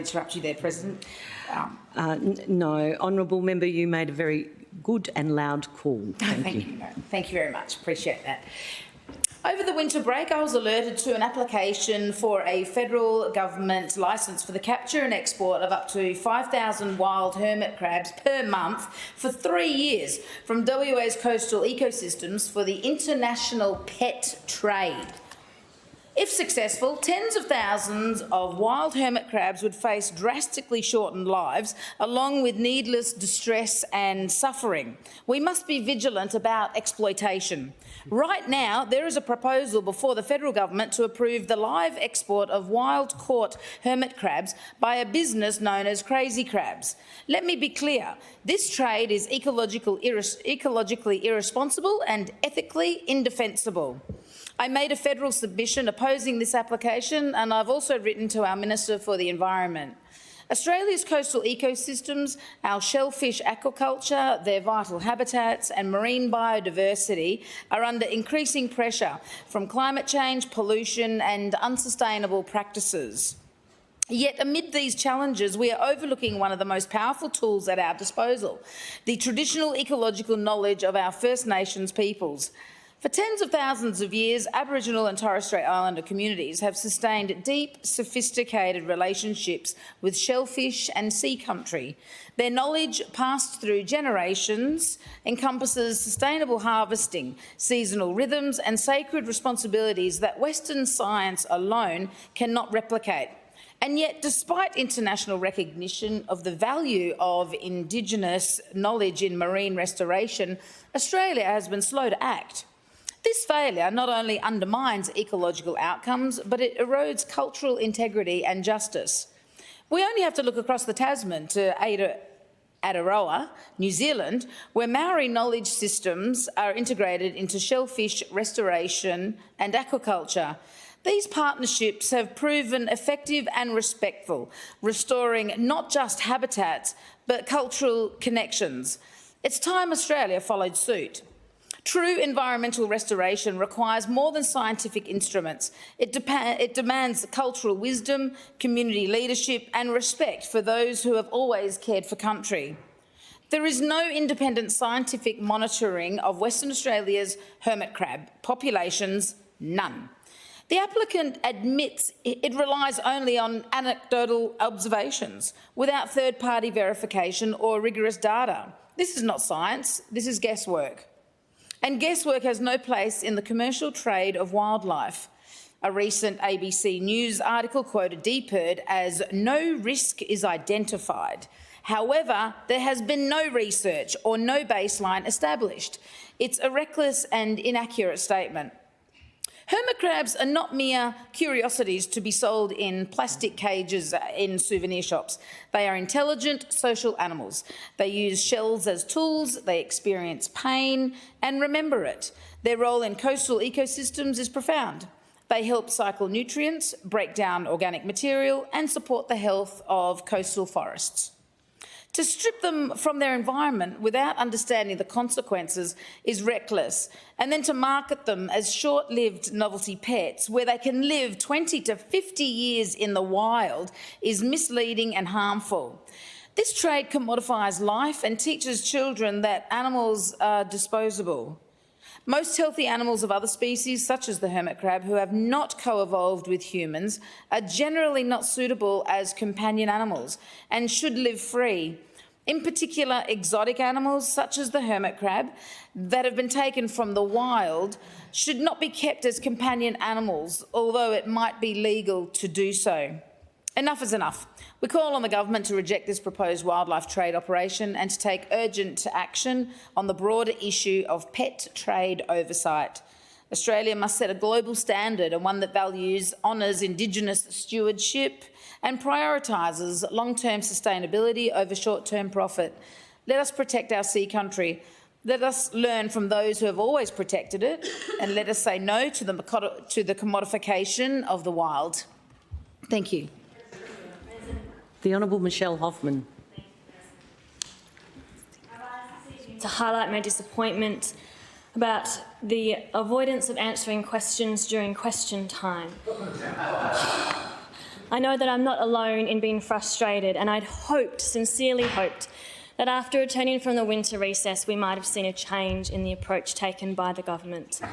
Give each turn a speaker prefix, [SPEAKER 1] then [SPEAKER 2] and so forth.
[SPEAKER 1] interrupt you there, President.
[SPEAKER 2] No. Honourable Member, you made a very good and loud call. Thank you.
[SPEAKER 1] Thank you very much. Appreciate that. Over the winter break, I was alerted to an application for a federal government licence for the capture and export of up to 5,000 wild hermit crabs per month for 3 years from WA's coastal ecosystems for the international pet trade. If successful, tens of thousands of wild hermit crabs would face drastically shortened lives, along with needless distress and suffering. We must be vigilant about exploitation. Right now, there is a proposal before the federal government to approve the live export of wild-caught hermit crabs by a business known as Crazy Crabs. Let me be clear, this trade is ecologically irresponsible and ethically indefensible. I made a federal submission opposing this application, and I've also written to our Minister for the Environment. Australia's coastal ecosystems, our shellfish aquaculture, their vital habitats and marine biodiversity are under increasing pressure from climate change, pollution and unsustainable practices. Yet amid these challenges, we are overlooking one of the most powerful tools at our disposal, the traditional ecological knowledge of our First Nations peoples. For tens of thousands of years, Aboriginal and Torres Strait Islander communities have sustained deep, sophisticated relationships with shellfish and sea country. Their knowledge, passed through generations, encompasses sustainable harvesting, seasonal rhythms and sacred responsibilities that Western science alone cannot replicate. And yet, despite international recognition of the value of Indigenous knowledge in marine restoration, Australia has been slow to act. This failure not only undermines ecological outcomes, but it erodes cultural integrity and justice. We only have to look across the Tasman to Aotearoa, New Zealand, where Maori knowledge systems are integrated into shellfish restoration and aquaculture. These partnerships have proven effective and respectful, restoring not just habitats, but cultural connections. It's time Australia followed suit. True environmental restoration requires more than scientific instruments. It demands cultural wisdom, community leadership and respect for those who have always cared for country. There is no independent scientific monitoring of Western Australia's hermit crab populations, none. The applicant admits it relies only on anecdotal observations without third-party verification or rigorous data. This is not science, this is guesswork. And guesswork has no place in the commercial trade of wildlife. A recent ABC News article quoted DPIRD as "no risk is identified." However, there has been no research or no baseline established. It's a reckless and inaccurate statement. Hermit crabs are not mere curiosities to be sold in plastic cages in souvenir shops. They are intelligent social animals. They use shells as tools, they experience pain and remember it. Their role in coastal ecosystems is profound. They help cycle nutrients, break down organic material and support the health of coastal forests. To strip them from their environment without understanding the consequences is reckless, and then to market them as short-lived novelty pets where they can live 20 to 50 years in the wild is misleading and harmful. This trade commodifies life and teaches children that animals are disposable. Most healthy animals of other species, such as the hermit crab, who have not co-evolved with humans, are generally not suitable as companion animals and should live free. In particular, exotic animals, such as the hermit crab, that have been taken from the wild, should not be kept as companion animals, although it might be legal to do so. Enough is enough. We call on the government to reject this proposed wildlife trade operation and to take urgent action on the broader issue of pet trade oversight. Australia must set a global standard and one that values, honours Indigenous stewardship and prioritises long-term sustainability over short-term profit. Let us protect our sea country. Let us learn from those who have always protected it and let us say no to the commodification of the wild. Thank you.
[SPEAKER 2] The Honourable Michelle Hoffman.
[SPEAKER 3] To highlight my disappointment about the avoidance of answering questions during question time. I know that I'm not alone in being frustrated, and I'd hoped, sincerely hoped, that after returning from the winter recess we might have seen a change in the approach taken by the government.